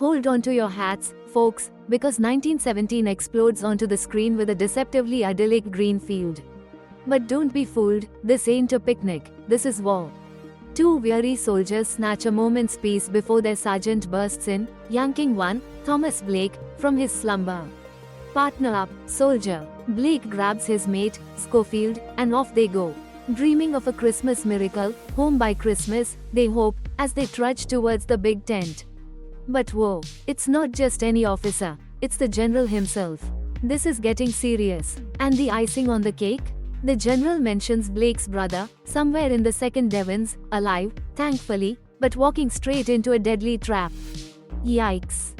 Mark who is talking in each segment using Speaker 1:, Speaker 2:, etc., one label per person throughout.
Speaker 1: Hold on to your hats, folks, because 1917 explodes onto the screen with a deceptively idyllic green field. But don't be fooled, this ain't a picnic, this is war. Two weary soldiers snatch a moment's peace before their sergeant bursts in, yanking one, Thomas Blake, from his slumber. Partner up, soldier. Blake grabs his mate, Schofield, and off they go. Dreaming of a Christmas miracle, home by Christmas, they hope, as they trudge towards the big tent. But whoa, it's not just any officer, it's the general himself. This is getting serious. And the icing on the cake? The general mentions Blake's brother, somewhere in the 2nd Devons, alive, thankfully, but walking straight into a deadly trap. Yikes.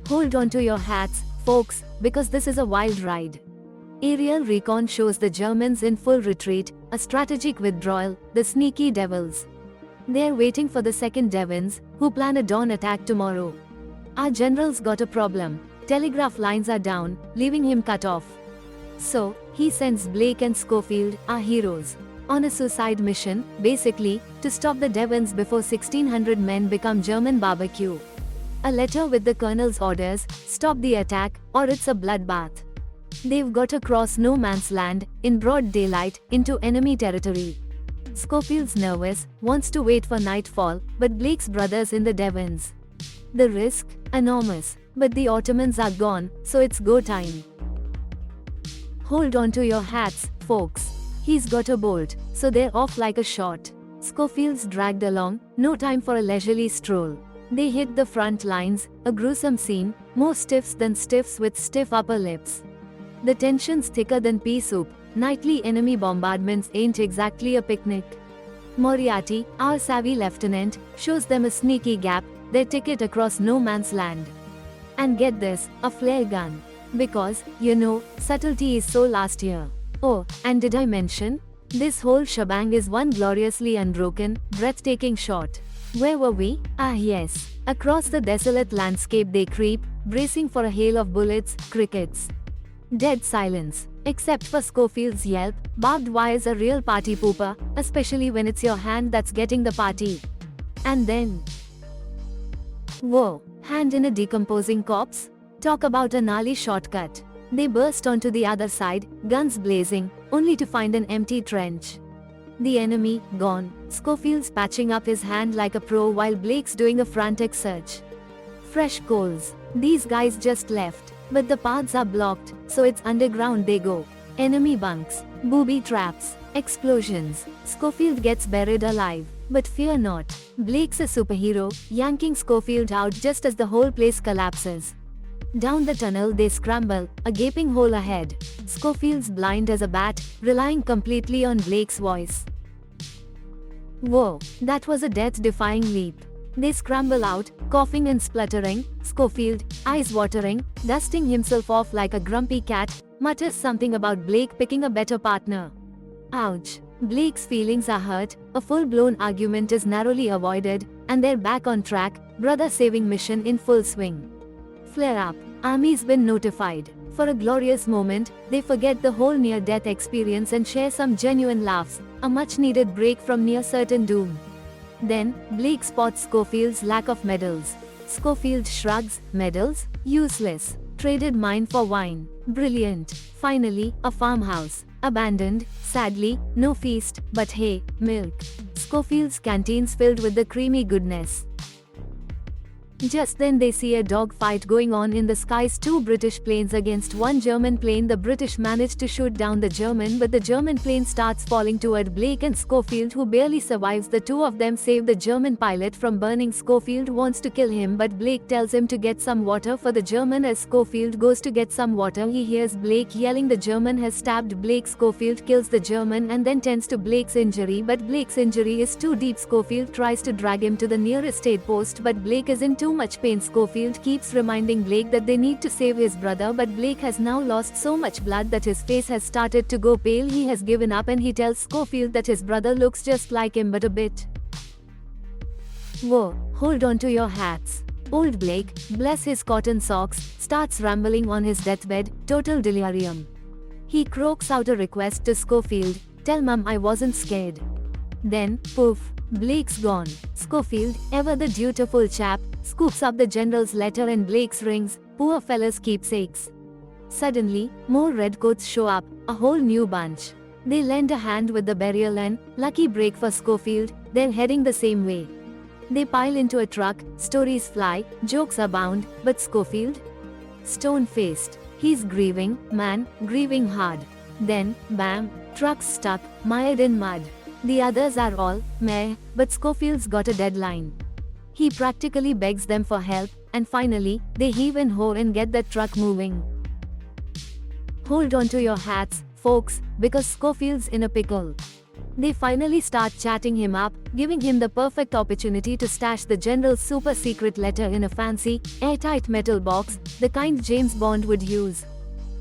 Speaker 1: Hold on to your hats, folks, because this is a wild ride. Aerial recon shows the Germans in full retreat, a strategic withdrawal, the sneaky devils. They're waiting for the 2nd Devons, who plan a dawn attack tomorrow. Our general's got a problem. Telegraph lines are down, leaving him cut off. So, he sends Blake and Schofield, our heroes, on a suicide mission, basically, to stop the Devons before 1600 men become German barbecue. A letter with the colonel's orders, stop the attack, or it's a bloodbath. They've got to cross no man's land, in broad daylight, into enemy territory. Schofield's nervous, wants to wait for nightfall, but Blake's brother's in the Devons. The risk? Enormous. But the Ottomans are gone, so it's go time. Hold on to your hats, folks. He's got a bolt, so they're off like a shot. Schofield's dragged along, no time for a leisurely stroll. They hit the front lines, a gruesome scene, more stiffs than stiffs with stiff upper lips. The tension's thicker than pea soup. Nightly enemy bombardments ain't exactly a picnic. Moriarty, our savvy lieutenant, shows them a sneaky gap, their ticket across no man's land. And get this, a flare gun. Because, subtlety is so last year. Oh, and did I mention? This whole shebang is one gloriously unbroken, breathtaking shot. Where were we? Ah yes. Across the desolate landscape they creep, bracing for a hail of bullets, crickets. Dead silence. Except for Schofield's yelp, barbed wire's a real party pooper, especially when it's your hand that's getting the party. And then... whoa, hand in a decomposing corpse? Talk about a gnarly shortcut. They burst onto the other side, guns blazing, only to find an empty trench. The enemy, gone. Schofield's patching up his hand like a pro while Blake's doing a frantic search. Fresh coals. These guys just left. But the paths are blocked, so it's underground they go. Enemy bunks, booby traps, explosions. Schofield gets buried alive. But fear not. Blake's a superhero, yanking Schofield out just as the whole place collapses. Down the tunnel they scramble, a gaping hole ahead. Schofield's blind as a bat, relying completely on Blake's voice. Whoa, that was a death-defying leap. They scramble out, coughing and spluttering. Schofield, eyes watering, dusting himself off like a grumpy cat, mutters something about Blake picking a better partner. Ouch. Blake's feelings are hurt, a full-blown argument is narrowly avoided, and they're back on track, brother-saving mission in full swing. Flare up. Army's been notified. For a glorious moment, they forget the whole near-death experience and share some genuine laughs, a much-needed break from near-certain doom. Then, Blake spots Schofield's lack of medals. Schofield shrugs, medals? Useless. Traded mine for wine. Brilliant. Finally, a farmhouse. Abandoned, sadly, no feast, but hey, milk. Schofield's canteens filled with the creamy goodness. Just then they see a dogfight going on in the skies. Two British planes against one German plane. The British manage to shoot down the German, but the German plane starts falling toward Blake and Schofield, who barely survives. The two of them save the German pilot from burning. Schofield wants to kill him, but Blake tells him to get some water for the German. As Schofield goes to get some water, he hears Blake yelling the German has stabbed Blake. Schofield kills the German and then tends to Blake's injury, but Blake's injury is too deep. Schofield tries to drag him to the nearest aid post, but Blake is in too much pain. Schofield keeps reminding Blake that they need to save his brother, but Blake has now lost so much blood that his face has started to go pale. He has given up and he tells Schofield that his brother looks just like him but a bit. Whoa, hold on to your hats. Old Blake, bless his cotton socks, starts rambling on his deathbed, total delirium. He croaks out a request to Schofield, tell Mum I wasn't scared. Then, poof, Blake's gone. Schofield, ever the dutiful chap, scoops up the general's letter and Blake's rings, poor fella's keepsakes. Suddenly, more redcoats show up, a whole new bunch. They lend a hand with the burial and, lucky break for Schofield, they're heading the same way. They pile into a truck, stories fly, jokes abound, but Schofield? Stone-faced. He's grieving, man, grieving hard. Then, bam, truck's stuck, mired in mud. The others are all, meh, but Schofield's got a deadline. He practically begs them for help, and finally, they heave and hoe and get that truck moving. Hold on to your hats, folks, because Schofield's in a pickle. They finally start chatting him up, giving him the perfect opportunity to stash the general's super secret letter in a fancy, airtight metal box, the kind James Bond would use.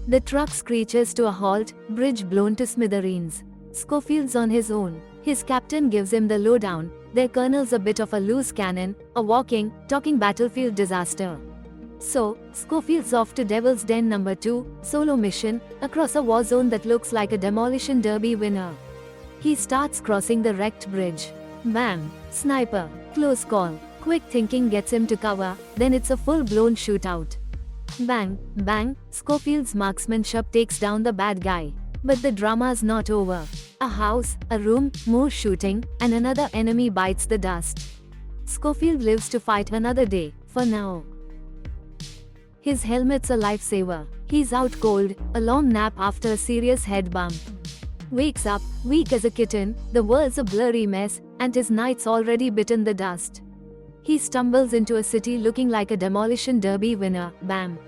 Speaker 1: The truck screeches to a halt, bridge blown to smithereens. Schofield's on his own. His captain gives him the lowdown. Their colonel's a bit of a loose cannon, a walking, talking battlefield disaster. So, Schofield's off to Devil's Den number 2, solo mission, across a war zone that looks like a demolition derby winner. He starts crossing the wrecked bridge. Bam! Sniper. Close call. Quick thinking gets him to cover, then it's a full-blown shootout. Bang! Bang! Schofield's marksmanship takes down the bad guy. But the drama's not over. A house, a room, more shooting, and another enemy bites the dust. Schofield lives to fight another day, for now. His helmet's a lifesaver. He's out cold, a long nap after a serious head bump. Wakes up, weak as a kitten, the world's a blurry mess, and his night's already bitten the dust. He stumbles into a city looking like a demolition derby winner, bam.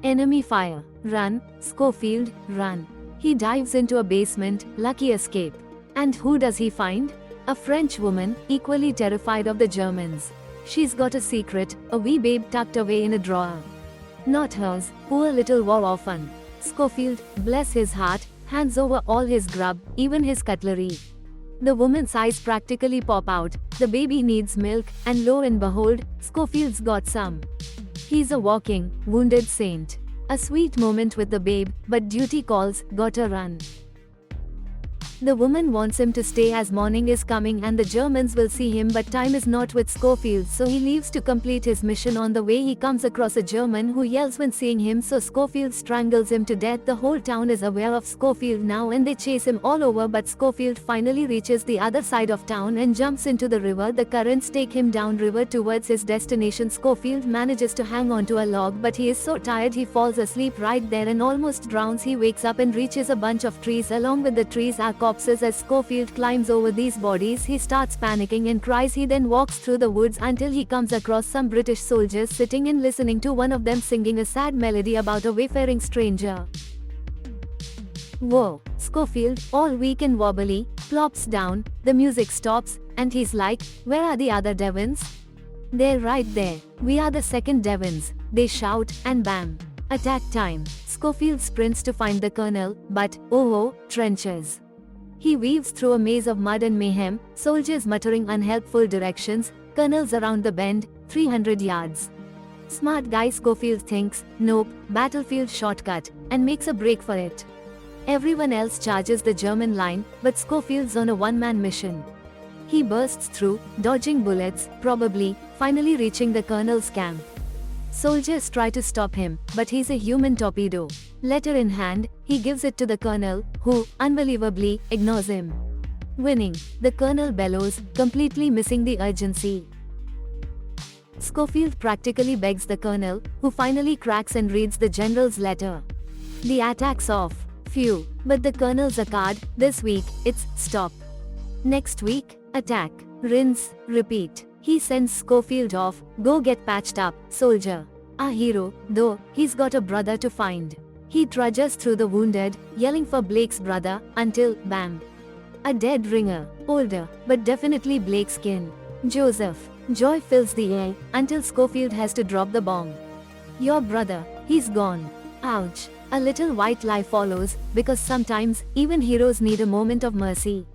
Speaker 1: Enemy fire. Run, Schofield, run. He dives into a basement, lucky escape. And who does he find? A French woman, equally terrified of the Germans. She's got a secret, a wee babe tucked away in a drawer. Not hers, poor little war orphan. Schofield, bless his heart, hands over all his grub, even his cutlery. The woman's eyes practically pop out, the baby needs milk, and lo and behold, Schofield's got some. He's a walking, wounded saint. A sweet moment with the babe, but duty calls, gotta run. The woman wants him to stay as morning is coming and the Germans will see him, but time is not with Schofield, so he leaves to complete his mission. On the way he comes across a German who yells when seeing him, so Schofield strangles him to death. The whole town is aware of Schofield now and they chase him all over, but Schofield finally reaches the other side of town and jumps into the river. The currents take him down river towards his destination. Schofield manages to hang onto a log, but he is so tired he falls asleep right there and almost drowns. He wakes up and reaches a bunch of trees. Along with the trees are corpses. As Schofield climbs over these bodies, he starts panicking and cries. He then walks through the woods until he comes across some British soldiers sitting and listening to one of them singing a sad melody about a wayfaring stranger. Whoa! Schofield, all weak and wobbly, plops down, the music stops, and he's like, where are the other Devons? They're right there. We are the second Devons, they shout, and bam! Attack time. Schofield sprints to find the colonel, but, oh, trenches. He weaves through a maze of mud and mayhem, soldiers muttering unhelpful directions, colonels around the bend, 300 yards. Smart guy Schofield thinks, nope, battlefield shortcut, and makes a break for it. Everyone else charges the German line, but Schofield's on a one-man mission. He bursts through, dodging bullets, probably, finally reaching the colonel's camp. Soldiers try to stop him, but he's a human torpedo. Letter in hand, he gives it to the colonel, who, unbelievably, ignores him. Winning, the colonel bellows, completely missing the urgency. Schofield practically begs the colonel, who finally cracks and reads the general's letter. The attack's off. Phew. But the colonel's a card. This week, it's stop. Next week, attack. Rinse, repeat. He sends Schofield off, go get patched up, soldier. A hero, though, he's got a brother to find. He trudges through the wounded, yelling for Blake's brother, until, bam. A dead ringer, older, but definitely Blake's kin. Joseph. Joy fills the air, until Schofield has to drop the bomb. Your brother, he's gone. Ouch. A little white lie follows, because sometimes, even heroes need a moment of mercy.